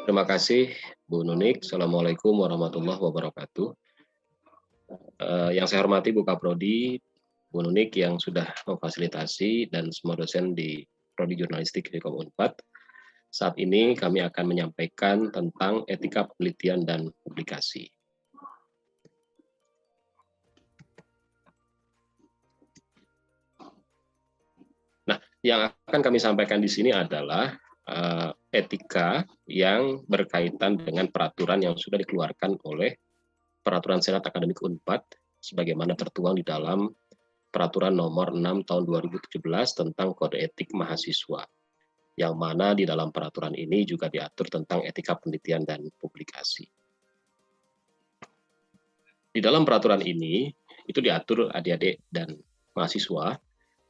Terima kasih Bu Nunik. Assalamualaikum warahmatullahi wabarakatuh. Yang saya hormati Bu Kaprodi, Bu Nunik yang sudah memfasilitasi dan semua dosen di Prodi Jurnalistik Ilkom Unpad. Saat ini kami akan menyampaikan tentang etika penelitian dan publikasi. Nah, yang akan kami sampaikan di sini adalah etika yang berkaitan dengan peraturan yang sudah dikeluarkan oleh Peraturan Senat Akademik Unpad sebagaimana tertuang di dalam Peraturan Nomor 6 Tahun 2017 tentang Kode Etik Mahasiswa, yang mana di dalam peraturan ini juga diatur tentang etika penelitian dan publikasi. Di dalam peraturan ini itu diatur adik-adik dan mahasiswa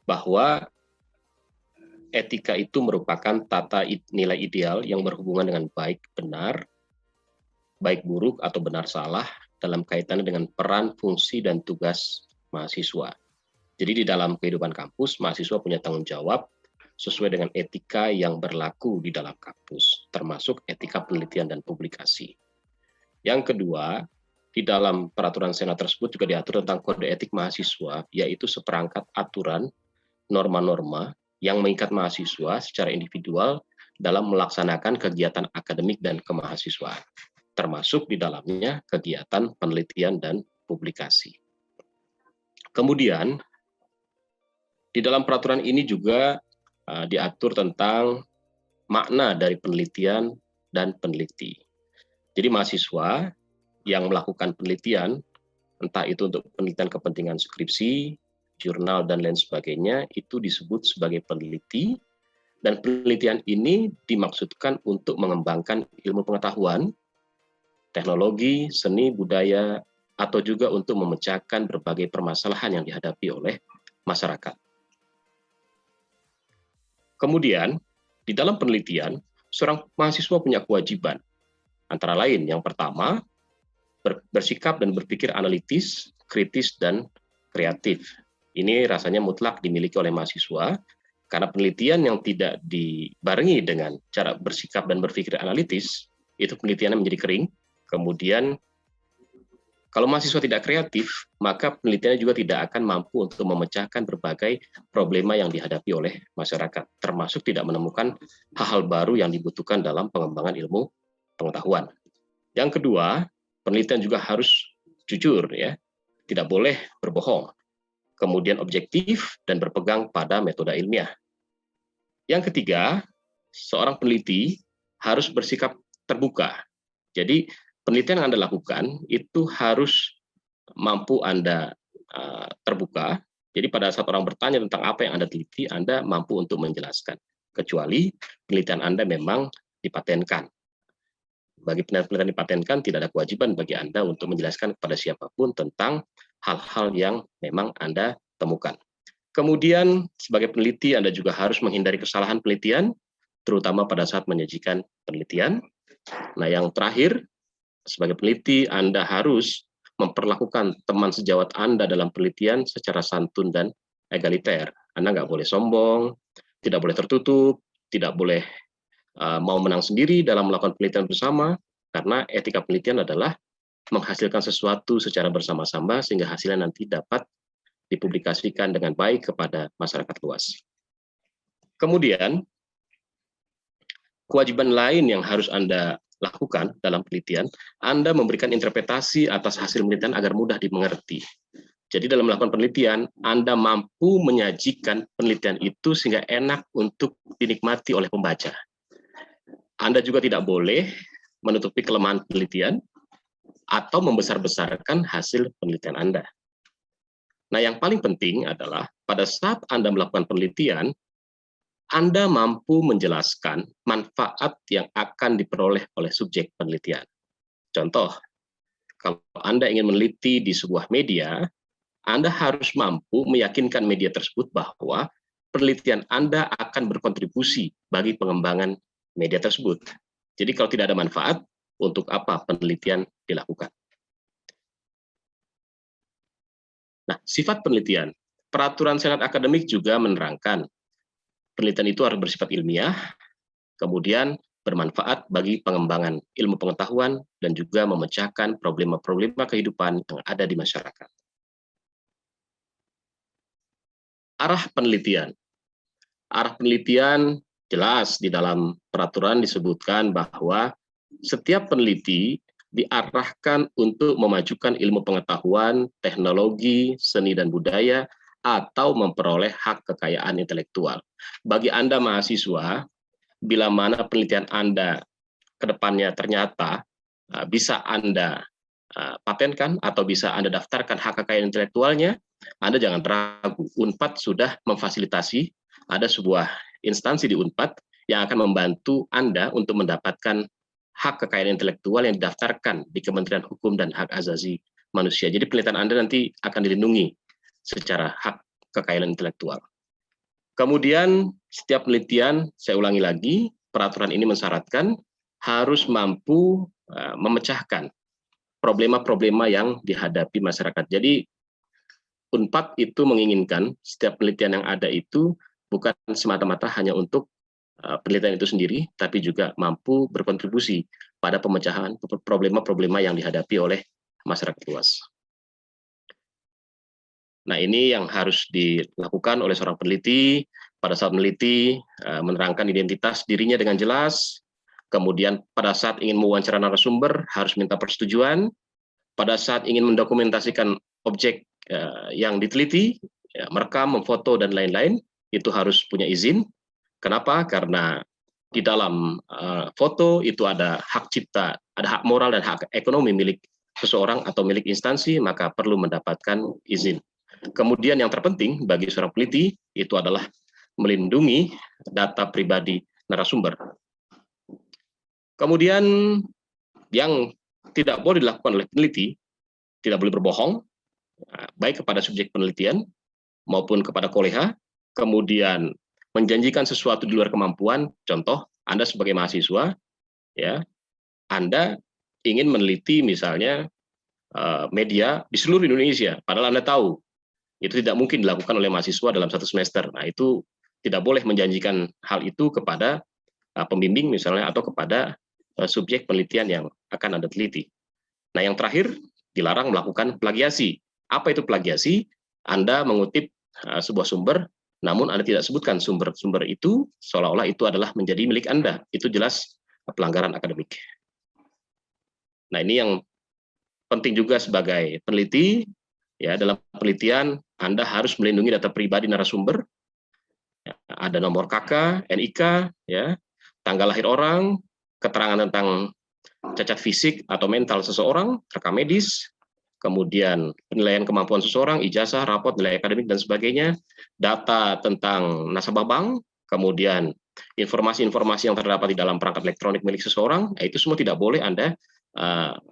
bahwa etika itu merupakan tata nilai ideal yang berhubungan dengan baik benar, baik buruk atau benar salah dalam kaitannya dengan peran, fungsi, dan tugas mahasiswa. Jadi di dalam kehidupan kampus, mahasiswa punya tanggung jawab sesuai dengan etika yang berlaku di dalam kampus, termasuk etika penelitian dan publikasi. Yang kedua, di dalam peraturan Senat tersebut juga diatur tentang kode etik mahasiswa, yaitu seperangkat aturan, norma-norma yang mengikat mahasiswa secara individual dalam melaksanakan kegiatan akademik dan kemahasiswaan, termasuk di dalamnya kegiatan penelitian dan publikasi. Kemudian, di dalam peraturan ini juga diatur tentang makna dari penelitian dan peneliti. Jadi mahasiswa yang melakukan penelitian, entah itu untuk penelitian kepentingan skripsi, jurnal, dan lain sebagainya, itu disebut sebagai peneliti, dan penelitian ini dimaksudkan untuk mengembangkan ilmu pengetahuan, teknologi, seni, budaya, atau juga untuk memecahkan berbagai permasalahan yang dihadapi oleh masyarakat. Kemudian, di dalam penelitian, seorang mahasiswa punya kewajiban, antara lain yang pertama, bersikap dan berpikir analitis, kritis, dan kreatif. Ini rasanya mutlak dimiliki oleh mahasiswa, karena penelitian yang tidak dibarengi dengan cara bersikap dan berpikir analitis, itu penelitiannya menjadi kering. Kemudian, kalau mahasiswa tidak kreatif, maka penelitiannya juga tidak akan mampu untuk memecahkan berbagai problema yang dihadapi oleh masyarakat, termasuk tidak menemukan hal-hal baru yang dibutuhkan dalam pengembangan ilmu pengetahuan. Yang kedua, penelitian juga harus jujur, ya, tidak boleh berbohong. Kemudian objektif dan berpegang pada metode ilmiah. Yang ketiga, seorang peneliti harus bersikap terbuka. Jadi penelitian yang Anda lakukan itu harus mampu Anda terbuka. Jadi pada saat orang bertanya tentang apa yang Anda teliti, Anda mampu untuk menjelaskan. Kecuali penelitian Anda memang dipatenkan. Bagi penelitian dipatenkan, tidak ada kewajiban bagi Anda untuk menjelaskan kepada siapapun tentang hal-hal yang memang Anda temukan. Kemudian, sebagai peneliti, Anda juga harus menghindari kesalahan penelitian, terutama pada saat menyajikan penelitian. Nah, yang terakhir, sebagai peneliti, Anda harus memperlakukan teman sejawat Anda dalam penelitian secara santun dan egaliter. Anda nggak boleh sombong, tidak boleh tertutup, tidak boleh mau menang sendiri dalam melakukan penelitian bersama, karena etika penelitian adalah menghasilkan sesuatu secara bersama-sama sehingga hasilnya nanti dapat dipublikasikan dengan baik kepada masyarakat luas. Kemudian, kewajiban lain yang harus Anda lakukan dalam penelitian, Anda memberikan interpretasi atas hasil penelitian agar mudah dimengerti. Jadi dalam melakukan penelitian, Anda mampu menyajikan penelitian itu sehingga enak untuk dinikmati oleh pembaca. Anda juga tidak boleh menutupi kelemahan penelitian atau membesar-besarkan hasil penelitian Anda. Nah, yang paling penting adalah pada saat Anda melakukan penelitian, Anda mampu menjelaskan manfaat yang akan diperoleh oleh subjek penelitian. Contoh, kalau Anda ingin meneliti di sebuah media, Anda harus mampu meyakinkan media tersebut bahwa penelitian Anda akan berkontribusi bagi pengembangan media tersebut. Jadi kalau tidak ada manfaat, untuk apa penelitian dilakukan? Nah, sifat penelitian. Peraturan Senat Akademik juga menerangkan penelitian itu harus bersifat ilmiah, kemudian bermanfaat bagi pengembangan ilmu pengetahuan dan juga memecahkan problema-problema kehidupan yang ada di masyarakat. Arah penelitian. Arah penelitian jelas di dalam peraturan disebutkan bahwa setiap peneliti diarahkan untuk memajukan ilmu pengetahuan, teknologi, seni dan budaya, atau memperoleh hak kekayaan intelektual. Bagi Anda mahasiswa, bila mana penelitian Anda ke depannya ternyata bisa Anda patenkan atau bisa Anda daftarkan hak kekayaan intelektualnya, Anda jangan ragu. UNPAD sudah memfasilitasi, ada sebuah instansi di UNPAD yang akan membantu Anda untuk mendapatkan hak kekayaan intelektual yang didaftarkan di Kementerian Hukum dan Hak Asasi Manusia. Jadi penelitian Anda nanti akan dilindungi secara hak kekayaan intelektual. Kemudian setiap penelitian, saya ulangi lagi, peraturan ini mensyaratkan harus mampu memecahkan problema-problema yang dihadapi masyarakat. Jadi UNPAD itu menginginkan setiap penelitian yang ada itu bukan semata-mata hanya untuk penelitian itu sendiri, tapi juga mampu berkontribusi pada pemecahan problema-problema yang dihadapi oleh masyarakat luas. Nah, ini yang harus dilakukan oleh seorang peneliti pada saat meneliti, menerangkan identitas dirinya dengan jelas, kemudian pada saat ingin mewawancara narasumber harus minta persetujuan, pada saat ingin mendokumentasikan objek yang diteliti, merekam, memfoto, dan lain-lain, itu harus punya izin. Kenapa? Karena di dalam foto itu ada hak cipta, ada hak moral dan hak ekonomi milik seseorang atau milik instansi, maka perlu mendapatkan izin. Kemudian yang terpenting bagi seorang peneliti itu adalah melindungi data pribadi narasumber. Kemudian yang tidak boleh dilakukan oleh peneliti, tidak boleh berbohong, baik kepada subjek penelitian maupun kepada kolega, kemudian menjanjikan sesuatu di luar kemampuan. Contoh, Anda sebagai mahasiswa, ya, Anda ingin meneliti misalnya media di seluruh Indonesia, padahal Anda tahu itu tidak mungkin dilakukan oleh mahasiswa dalam satu semester. Nah, itu tidak boleh menjanjikan hal itu kepada pembimbing misalnya atau kepada subjek penelitian yang akan Anda teliti. Nah, yang terakhir, dilarang melakukan plagiasi. Apa itu plagiasi? Anda mengutip sebuah sumber, namun Anda tidak sebutkan sumber-sumber itu, seolah-olah itu adalah menjadi milik Anda. Itu jelas pelanggaran akademik. Nah, ini yang penting juga sebagai peneliti, ya, dalam penelitian Anda harus melindungi data pribadi narasumber, ya, ada nomor KK, NIK, ya, tanggal lahir orang, keterangan tentang cacat fisik atau mental seseorang, rekam medis, kemudian penilaian kemampuan seseorang, ijazah, rapot, nilai akademik, dan sebagainya, data tentang nasabah bank, kemudian informasi-informasi yang terdapat di dalam perangkat elektronik milik seseorang, itu semua tidak boleh Anda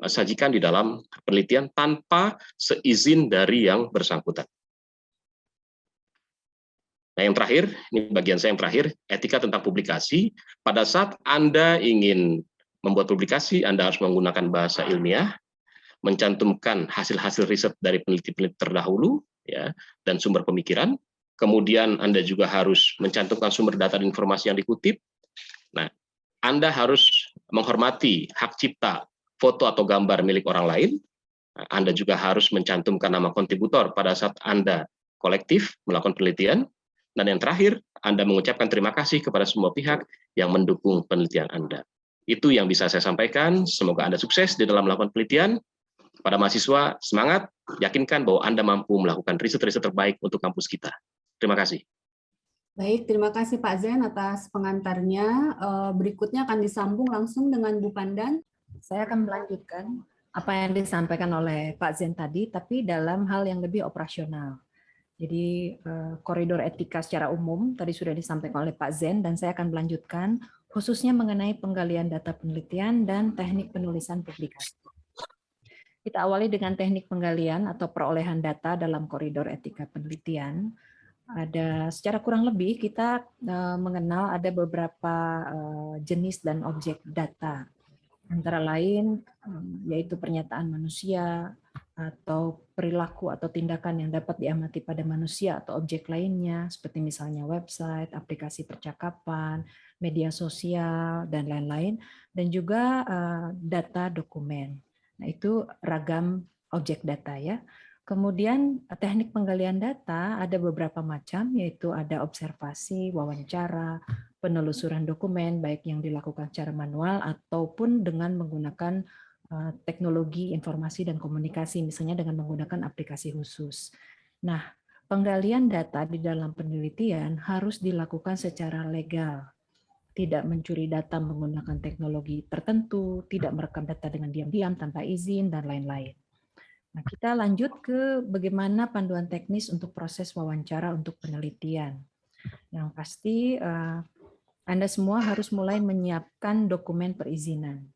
sajikan di dalam penelitian tanpa seizin dari yang bersangkutan. Nah, yang terakhir, ini bagian saya yang terakhir, etika tentang publikasi. Pada saat Anda ingin membuat publikasi, Anda harus menggunakan bahasa ilmiah, mencantumkan hasil-hasil riset dari peneliti-peneliti terdahulu, ya, dan sumber pemikiran. Kemudian Anda juga harus mencantumkan sumber data dan informasi yang dikutip. Nah, Anda harus menghormati hak cipta foto atau gambar milik orang lain. Anda juga harus mencantumkan nama kontributor pada saat Anda kolektif melakukan penelitian. Dan yang terakhir, Anda mengucapkan terima kasih kepada semua pihak yang mendukung penelitian Anda. Itu yang bisa saya sampaikan. Semoga Anda sukses di dalam melakukan penelitian. Pada mahasiswa, semangat, yakinkan bahwa Anda mampu melakukan riset-riset terbaik untuk kampus kita. Terima kasih. Baik, terima kasih Pak Zen atas pengantarnya. Berikutnya akan disambung langsung dengan Bu Pandan. Saya akan melanjutkan apa yang disampaikan oleh Pak Zen tadi, tapi dalam hal yang lebih operasional. Jadi koridor etika secara umum tadi sudah disampaikan oleh Pak Zen, dan saya akan melanjutkan khususnya mengenai penggalian data penelitian dan teknik penulisan publikasi. Kita awali dengan teknik penggalian atau perolehan data dalam koridor etika penelitian. Ada secara kurang lebih kita mengenal ada beberapa jenis dan objek data. Antara lain yaitu pernyataan manusia atau perilaku atau tindakan yang dapat diamati pada manusia atau objek lainnya seperti misalnya website, aplikasi percakapan, media sosial dan lain-lain, dan juga data dokumen. Nah, itu ragam objek data ya. Kemudian teknik penggalian data ada beberapa macam, yaitu ada observasi, wawancara, penelusuran dokumen baik yang dilakukan secara manual ataupun dengan menggunakan teknologi informasi dan komunikasi, misalnya dengan menggunakan aplikasi khusus. Nah, penggalian data di dalam penelitian harus dilakukan secara legal, tidak mencuri data menggunakan teknologi tertentu, tidak merekam data dengan diam-diam tanpa izin, dan lain-lain. Nah, kita lanjut ke bagaimana panduan teknis untuk proses wawancara untuk penelitian. Yang pasti Anda semua harus mulai menyiapkan dokumen perizinan.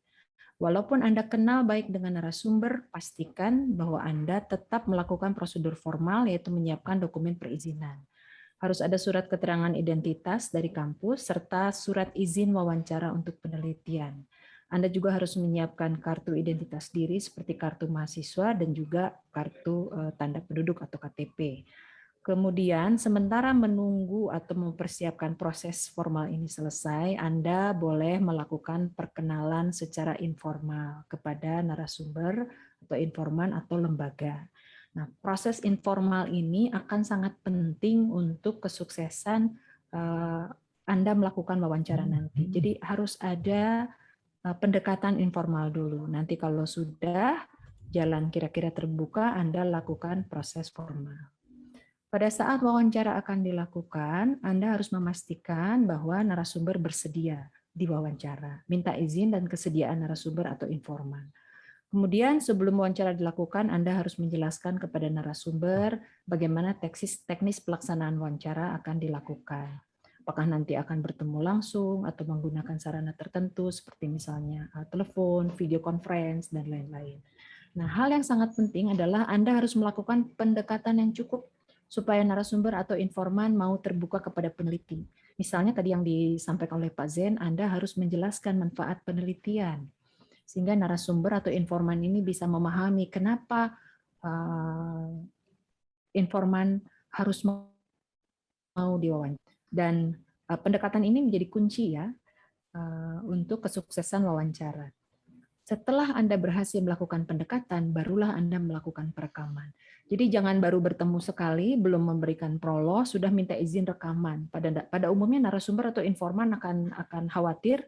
Walaupun Anda kenal baik dengan narasumber, pastikan bahwa Anda tetap melakukan prosedur formal, yaitu menyiapkan dokumen perizinan. Harus ada surat keterangan identitas dari kampus, serta surat izin wawancara untuk penelitian. Anda juga harus menyiapkan kartu identitas diri seperti kartu mahasiswa dan juga kartu tanda penduduk atau KTP. Kemudian sementara menunggu atau mempersiapkan proses formal ini selesai, Anda boleh melakukan perkenalan secara informal kepada narasumber atau informan atau lembaga. Nah, proses informal ini akan sangat penting untuk kesuksesan Anda melakukan wawancara nanti. Jadi harus ada pendekatan informal dulu. Nanti kalau sudah jalan kira-kira terbuka, Anda lakukan proses formal. Pada saat wawancara akan dilakukan, Anda harus memastikan bahwa narasumber bersedia diwawancara. Minta izin dan kesediaan narasumber atau informan. Kemudian sebelum wawancara dilakukan, Anda harus menjelaskan kepada narasumber bagaimana teknis pelaksanaan wawancara akan dilakukan. Apakah nanti akan bertemu langsung atau menggunakan sarana tertentu seperti misalnya telepon, video conference, dan lain-lain. Nah, hal yang sangat penting adalah Anda harus melakukan pendekatan yang cukup supaya narasumber atau informan mau terbuka kepada peneliti. Misalnya tadi yang disampaikan oleh Pak Zen, Anda harus menjelaskan manfaat penelitian, sehingga narasumber atau informan ini bisa memahami kenapa informan harus mau diwawancara. Dan pendekatan ini menjadi kunci ya untuk kesuksesan wawancara. Setelah Anda berhasil melakukan pendekatan, barulah Anda melakukan perekaman. Jadi jangan baru bertemu sekali, belum memberikan prolog, sudah minta izin rekaman. Pada umumnya narasumber atau informan akan khawatir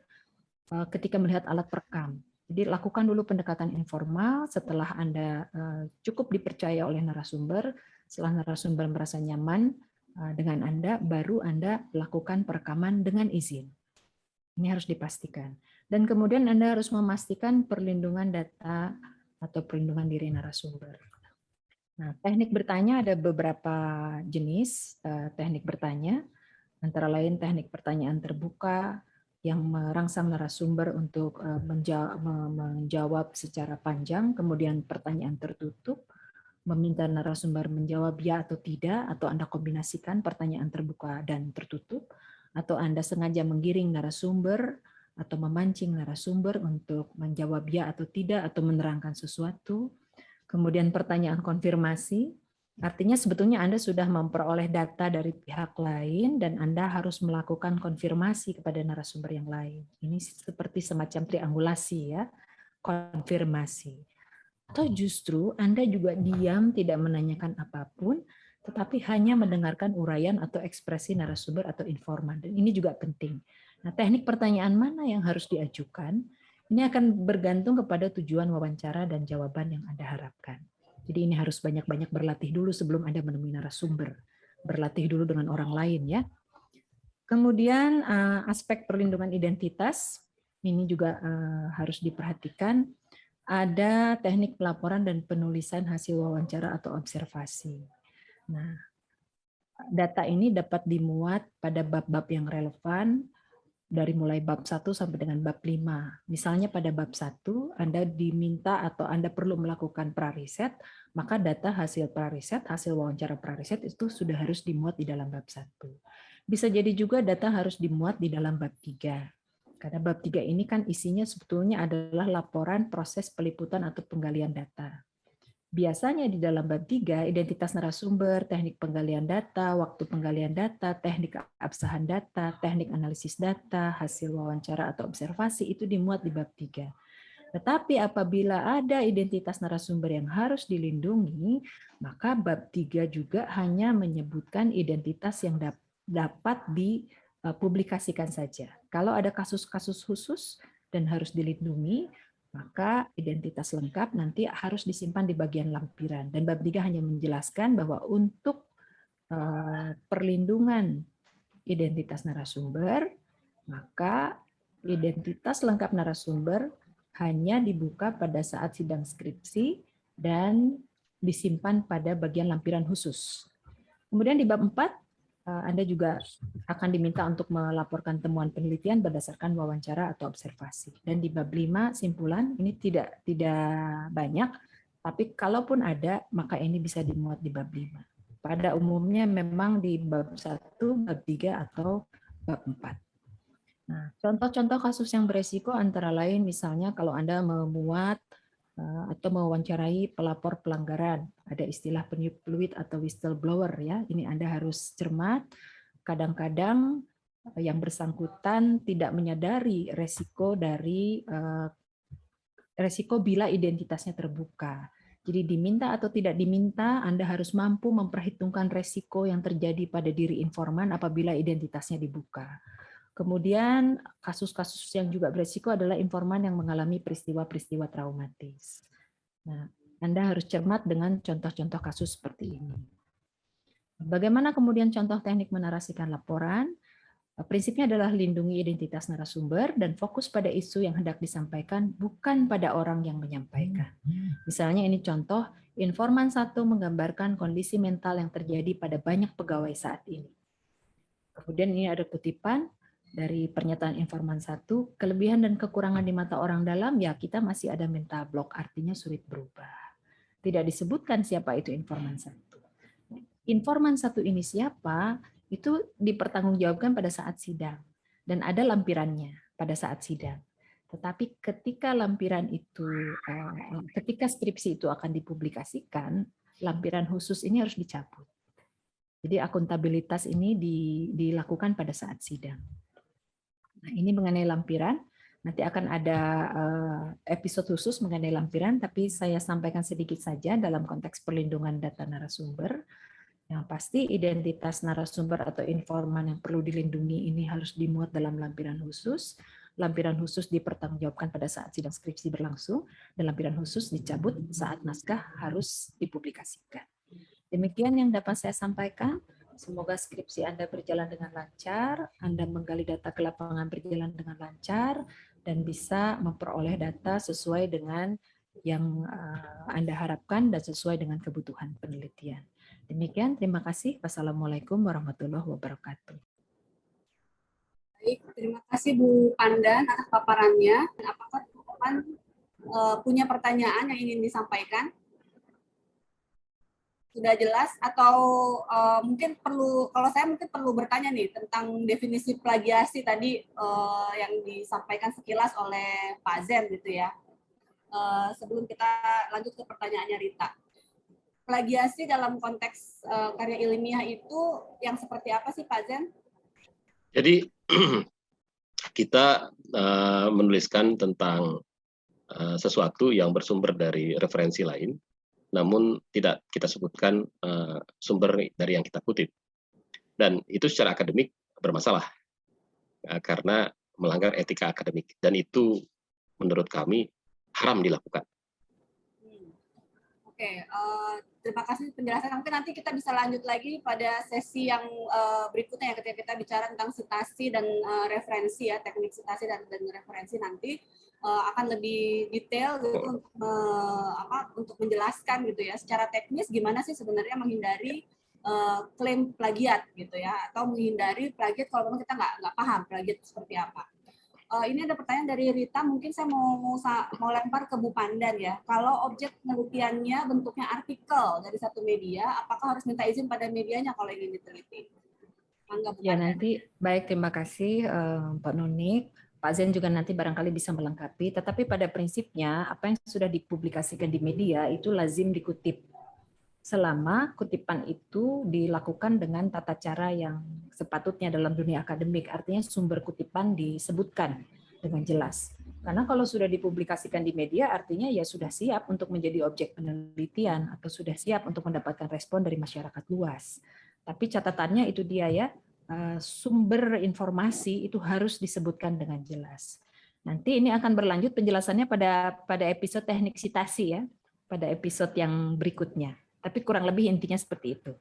ketika melihat alat perekam. Jadi lakukan dulu pendekatan informal, setelah Anda cukup dipercaya oleh narasumber, setelah narasumber merasa nyaman dengan Anda, baru Anda lakukan perekaman dengan izin. Ini harus dipastikan. Dan kemudian Anda harus memastikan perlindungan data atau perlindungan diri narasumber. Nah, teknik bertanya ada beberapa jenis teknik bertanya, antara lain teknik pertanyaan terbuka yang merangsang narasumber untuk menjawab secara panjang, kemudian pertanyaan tertutup, meminta narasumber menjawab ya atau tidak, atau Anda kombinasikan pertanyaan terbuka dan tertutup, atau Anda sengaja menggiring narasumber atau memancing narasumber untuk menjawab ya atau tidak, atau menerangkan sesuatu. Kemudian pertanyaan konfirmasi, artinya sebetulnya Anda sudah memperoleh data dari pihak lain dan Anda harus melakukan konfirmasi kepada narasumber yang lain. Ini seperti semacam triangulasi ya, konfirmasi. Atau justru Anda juga diam, tidak menanyakan apapun, tetapi hanya mendengarkan uraian atau ekspresi narasumber atau informan. Dan ini juga penting. Nah, teknik pertanyaan mana yang harus diajukan, ini akan bergantung kepada tujuan wawancara dan jawaban yang Anda harapkan. Jadi ini harus banyak-banyak berlatih dulu sebelum Anda menemui narasumber. Berlatih dulu dengan orang lain ya. Kemudian aspek perlindungan identitas, ini juga harus diperhatikan. Ada teknik pelaporan dan penulisan hasil wawancara atau observasi. Nah, data ini dapat dimuat pada bab-bab yang relevan dari mulai bab 1 sampai dengan bab 5. Misalnya pada bab 1 Anda diminta atau Anda perlu melakukan prariset, maka data hasil prariset, hasil wawancara prariset itu sudah harus dimuat di dalam bab 1. Bisa jadi juga data harus dimuat di dalam bab 3. Karena bab 3 ini kan isinya sebetulnya adalah laporan proses peliputan atau penggalian data. Biasanya di dalam bab 3, identitas narasumber, teknik penggalian data, waktu penggalian data, teknik keabsahan data, teknik analisis data, hasil wawancara atau observasi itu dimuat di bab 3. Tetapi apabila ada identitas narasumber yang harus dilindungi, maka bab 3 juga hanya menyebutkan identitas yang dapat dipublikasikan saja. Kalau ada kasus-kasus khusus dan harus dilindungi, maka identitas lengkap nanti harus disimpan di bagian lampiran. Dan bab 3 hanya menjelaskan bahwa untuk perlindungan identitas narasumber, maka identitas lengkap narasumber hanya dibuka pada saat sidang skripsi dan disimpan pada bagian lampiran khusus. Kemudian di bab 4, Anda juga akan diminta untuk melaporkan temuan penelitian berdasarkan wawancara atau observasi. Dan di bab 5 simpulan ini tidak banyak, tapi kalaupun ada maka ini bisa dimuat di bab 5. Pada umumnya memang di bab 1, bab 3 atau bab 4. Nah, contoh-contoh kasus yang beresiko antara lain misalnya kalau Anda memuat atau mewawancarai pelapor pelanggaran, ada istilah peniup fluid atau whistleblower ya. Ini Anda harus cermat. Kadang-kadang yang bersangkutan tidak menyadari resiko bila identitasnya terbuka. Jadi diminta atau tidak diminta, Anda harus mampu memperhitungkan resiko yang terjadi pada diri informan apabila identitasnya dibuka. Kemudian kasus-kasus yang juga beresiko adalah informan yang mengalami peristiwa-peristiwa traumatis. Nah, Anda harus cermat dengan contoh-contoh kasus seperti ini. Bagaimana kemudian contoh teknik menarasikan laporan? Prinsipnya adalah lindungi identitas narasumber dan fokus pada isu yang hendak disampaikan, bukan pada orang yang menyampaikan. Misalnya ini contoh, informan 1 menggambarkan kondisi mental yang terjadi pada banyak pegawai saat ini. Kemudian ini ada kutipan, dari pernyataan informan 1, kelebihan dan kekurangan di mata orang dalam, ya kita masih ada mental block, artinya sulit berubah. Tidak disebutkan siapa itu informan 1. Informan 1 ini siapa, itu dipertanggungjawabkan pada saat sidang. Dan ada lampirannya pada saat sidang. Tetapi ketika lampiran itu, ketika skripsi itu akan dipublikasikan, lampiran khusus ini harus dicabut. Jadi akuntabilitas ini dilakukan pada saat sidang. Nah, ini mengenai lampiran. Nanti akan ada episode khusus mengenai lampiran, tapi saya sampaikan sedikit saja dalam konteks perlindungan data narasumber. Yang pasti identitas narasumber atau informan yang perlu dilindungi ini harus dimuat dalam lampiran khusus. Lampiran khusus dipertanggungjawabkan pada saat sidang skripsi berlangsung, dan lampiran khusus dicabut saat naskah harus dipublikasikan. Demikian yang dapat saya sampaikan. Semoga skripsi Anda berjalan dengan lancar, Anda menggali data ke lapangan berjalan dengan lancar, dan bisa memperoleh data sesuai dengan yang Anda harapkan dan sesuai dengan kebutuhan penelitian. Demikian, terima kasih. Wassalamualaikum warahmatullahi wabarakatuh. Baik, terima kasih Bu Pandan atas paparannya. Apakah teman-teman punya pertanyaan yang ingin disampaikan? Sudah jelas atau mungkin perlu, kalau saya mungkin perlu bertanya nih tentang definisi plagiasi tadi yang disampaikan sekilas oleh Pak Zen gitu ya. Sebelum kita lanjut ke pertanyaannya Rita. Plagiasi dalam konteks karya ilmiah itu yang seperti apa sih Pak Zen? Jadi kita menuliskan tentang sesuatu yang bersumber dari referensi lain, namun tidak kita sebutkan sumber dari yang kita kutip. Dan itu secara akademik bermasalah, karena melanggar etika akademik. Dan itu menurut kami haram dilakukan. Oke, terima kasih penjelasan. Mungkin nanti kita bisa lanjut lagi pada sesi yang berikutnya ya, ketika kita bicara tentang sitasi dan referensi ya, teknik sitasi dan referensi nanti akan lebih detail gitu untuk menjelaskan gitu ya secara teknis gimana sih sebenarnya menghindari klaim plagiat gitu ya, atau menghindari plagiat kalau memang kita nggak paham plagiat seperti apa. Ini ada pertanyaan dari Rita, mungkin saya mau lempar ke Bu Pandan ya. Kalau objek penelitiannya bentuknya artikel dari satu media, apakah harus minta izin pada medianya kalau ingin diteliti? Ya nanti, baik, terima kasih Pak Nunik. Pak Zen juga nanti barangkali bisa melengkapi, tetapi pada prinsipnya apa yang sudah dipublikasikan di media itu lazim dikutip. Selama kutipan itu dilakukan dengan tata cara yang sepatutnya dalam dunia akademik, artinya sumber kutipan disebutkan dengan jelas. Karena kalau sudah dipublikasikan di media, artinya ya sudah siap untuk menjadi objek penelitian atau sudah siap untuk mendapatkan respon dari masyarakat luas. Tapi catatannya itu dia ya, sumber informasi itu harus disebutkan dengan jelas. Nanti ini akan berlanjut penjelasannya pada episode teknik sitasi ya, pada episode yang berikutnya. Tapi kurang lebih intinya seperti itu.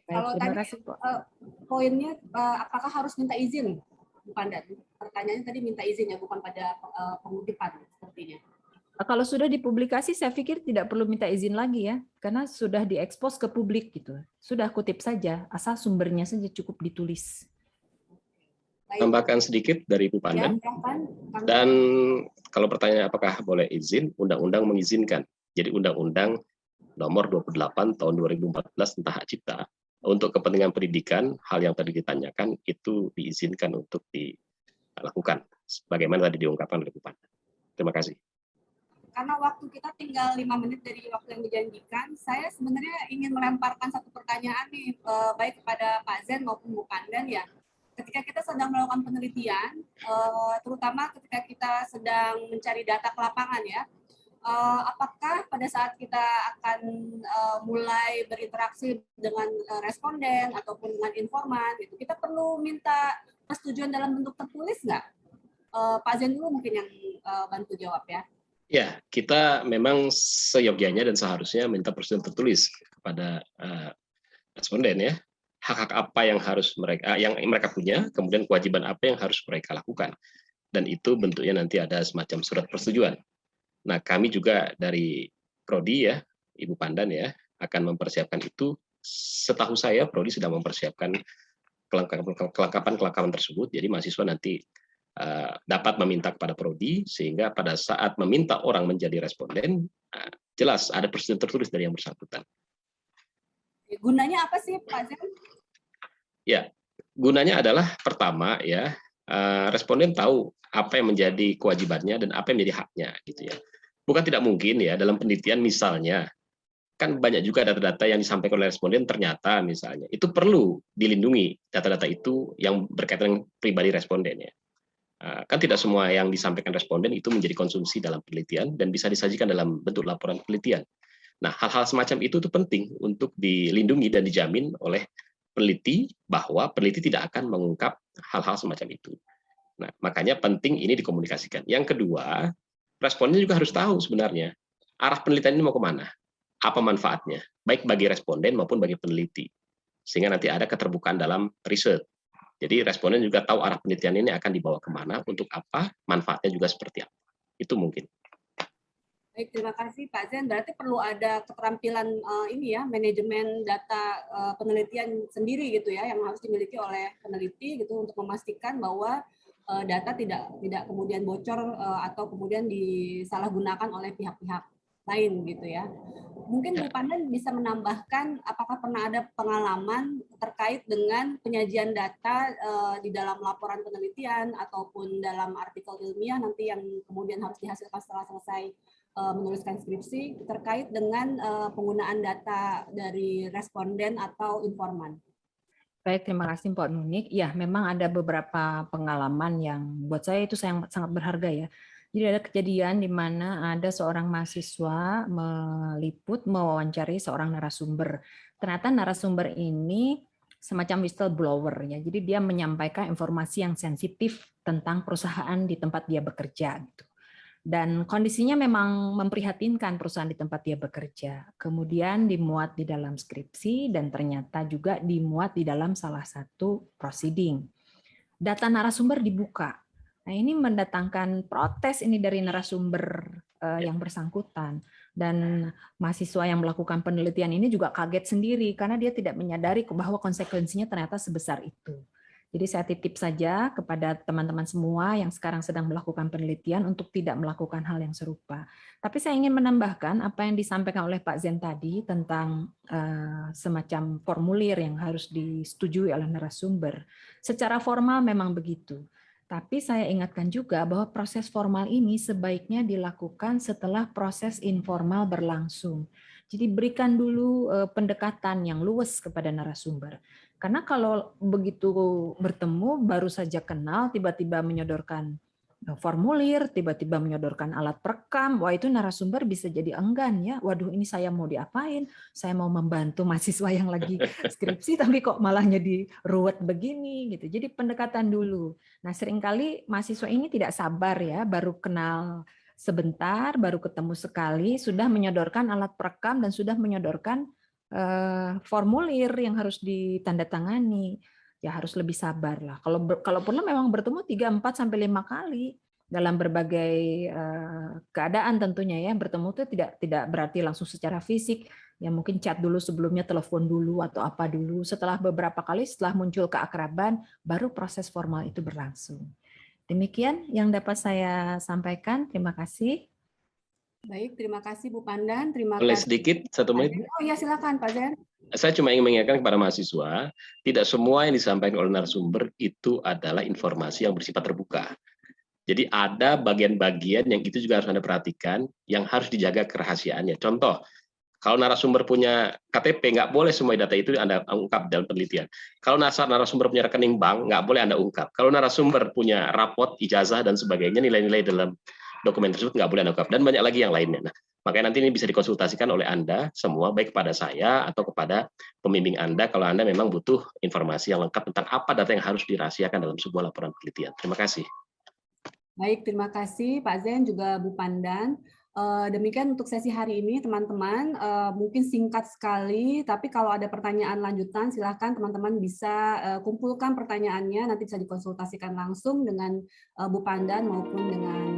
Kalau terima tadi kasih, Pak. Poinnya apakah harus minta izin? Bukan, pertanyaannya tadi minta izin ya, bukan pada pengutipan sepertinya. Kalau sudah dipublikasi, saya pikir tidak perlu minta izin lagi ya, karena sudah diekspos ke publik gitu. Sudah kutip saja, asal sumbernya saja cukup ditulis. Tambahkan sedikit dari Ibu Pandan. Ya, dan kalau pertanyaan apakah boleh izin, undang-undang mengizinkan. Jadi undang-undang nomor 28 tahun 2014 tentang hak cipta untuk kepentingan pendidikan, hal yang tadi ditanyakan itu diizinkan untuk dilakukan sebagaimana tadi diungkapkan oleh Bu Pandan. Terima kasih. Karena waktu kita tinggal 5 menit dari waktu yang dijanjikan, saya sebenarnya ingin melemparkan satu pertanyaan nih, baik kepada Pak Zen maupun Bu Pandan ya. Ketika kita sedang melakukan penelitian, terutama ketika kita sedang mencari data ke lapangan ya, apakah pada saat kita akan mulai berinteraksi dengan responden ataupun dengan informan, gitu, kita perlu minta persetujuan dalam bentuk tertulis nggak? Pak Zen dulu mungkin yang bantu jawab ya. Ya, kita memang seyogyanya dan seharusnya minta persetujuan tertulis kepada responden ya. Hak-hak apa yang harus mereka punya, kemudian kewajiban apa yang harus mereka lakukan. Dan itu bentuknya nanti ada semacam surat persetujuan. Nah, kami juga dari Prodi ya, Ibu Pandan ya, akan mempersiapkan itu. Setahu saya, Prodi sedang mempersiapkan kelengkapan tersebut. Jadi mahasiswa nanti dapat meminta kepada Prodi, sehingga pada saat meminta orang menjadi responden, jelas ada persetujuan tertulis dari yang bersangkutan. Gunanya apa sih, Pak Zen? Ya, gunanya adalah pertama ya, responden tahu apa yang menjadi kewajibannya dan apa yang menjadi haknya, gitu ya. Bukan tidak mungkin ya dalam penelitian misalnya kan banyak juga data-data yang disampaikan oleh responden ternyata misalnya itu perlu dilindungi, data-data itu yang berkaitan dengan pribadi responden ya. Kan tidak semua yang disampaikan responden itu menjadi konsumsi dalam penelitian dan bisa disajikan dalam bentuk laporan penelitian. Nah, hal-hal semacam itu penting untuk dilindungi dan dijamin oleh peneliti bahwa peneliti tidak akan mengungkap hal-hal semacam itu. Nah, makanya penting ini dikomunikasikan. Yang kedua, responden juga harus tahu sebenarnya arah penelitian ini mau kemana, apa manfaatnya, baik bagi responden maupun bagi peneliti, sehingga nanti ada keterbukaan dalam riset. Jadi responden juga tahu arah penelitian ini akan dibawa kemana, untuk apa, manfaatnya juga seperti apa. Itu mungkin. Baik, terima kasih Pak Zen. Berarti perlu ada keterampilan ini ya, manajemen data penelitian sendiri gitu ya, yang harus dimiliki oleh peneliti gitu untuk memastikan bahwa data tidak kemudian bocor atau kemudian disalahgunakan oleh pihak-pihak lain gitu ya. Mungkin Bu Pandan bisa menambahkan apakah pernah ada pengalaman terkait dengan penyajian data di dalam laporan penelitian ataupun dalam artikel ilmiah nanti yang kemudian harus dihasilkan setelah selesai menuliskan skripsi terkait dengan penggunaan data dari responden atau informan. Baik, terima kasih Pak Nunik. Ya, memang ada beberapa pengalaman yang buat saya itu sangat berharga ya. Jadi ada kejadian di mana ada seorang mahasiswa mewawancari seorang narasumber. Ternyata narasumber ini semacam whistleblower ya. Jadi dia menyampaikan informasi yang sensitif tentang perusahaan di tempat dia bekerja gitu. Dan kondisinya memang memprihatinkan perusahaan di tempat dia bekerja. Kemudian dimuat di dalam skripsi dan ternyata juga dimuat di dalam salah satu proceeding. Data narasumber dibuka. Nah, ini mendatangkan protes ini dari narasumber yang bersangkutan. Dan mahasiswa yang melakukan penelitian ini juga kaget sendiri karena dia tidak menyadari bahwa konsekuensinya ternyata sebesar itu. Jadi saya titip saja kepada teman-teman semua yang sekarang sedang melakukan penelitian untuk tidak melakukan hal yang serupa. Tapi saya ingin menambahkan apa yang disampaikan oleh Pak Zen tadi tentang semacam formulir yang harus disetujui oleh narasumber. Secara formal memang begitu. Tapi saya ingatkan juga bahwa proses formal ini sebaiknya dilakukan setelah proses informal berlangsung. Jadi berikan dulu pendekatan yang luwes kepada narasumber. Karena kalau begitu bertemu, baru saja kenal, tiba-tiba menyodorkan formulir, tiba-tiba menyodorkan alat perekam, wah itu narasumber bisa jadi enggan ya. Waduh ini saya mau diapain? Saya mau membantu mahasiswa yang lagi skripsi, tapi kok malah jadi ruwet begini gitu. Jadi pendekatan dulu. Nah seringkali mahasiswa ini tidak sabar ya, baru kenal sebentar, baru ketemu sekali, sudah menyodorkan alat perekam dan sudah menyodorkan formulir yang harus ditandatangani. Ya harus lebih sabar lah. Kalau perlu memang bertemu 3, 4 sampai 5 kali dalam berbagai keadaan tentunya ya. Bertemu itu tidak berarti langsung secara fisik. Ya mungkin chat dulu sebelumnya, telepon dulu atau apa dulu. Setelah beberapa kali setelah muncul keakraban baru proses formal itu berlangsung. Demikian yang dapat saya sampaikan. Terima kasih. Baik, terima kasih Bu Pandan. Terima Boleh kasih. sedikit 1 menit? Oh iya, silakan Pak Zen. Saya cuma ingin mengingatkan kepada mahasiswa, tidak semua yang disampaikan oleh narasumber itu adalah informasi yang bersifat terbuka. Jadi ada bagian-bagian yang itu juga harus Anda perhatikan, yang harus dijaga kerahasiaannya. Contoh, kalau narasumber punya KTP, nggak boleh semua data itu Anda ungkap dalam penelitian. Kalau narasumber punya rekening bank, nggak boleh Anda ungkap. Kalau narasumber punya rapot, ijazah, dan sebagainya, nilai-nilai dalam dokumen tersebut nggak boleh Anda ungkap. Dan banyak lagi yang lainnya. Nah, makanya nanti ini bisa dikonsultasikan oleh Anda semua, baik kepada saya atau kepada pembimbing Anda, kalau Anda memang butuh informasi yang lengkap tentang apa data yang harus dirahasiakan dalam sebuah laporan penelitian. Terima kasih. Baik, terima kasih Pak Zen juga Bu Pandan. Demikian untuk sesi hari ini teman-teman, mungkin singkat sekali, tapi kalau ada pertanyaan lanjutan silahkan teman-teman bisa kumpulkan pertanyaannya, nanti bisa dikonsultasikan langsung dengan Bu Pandan maupun dengan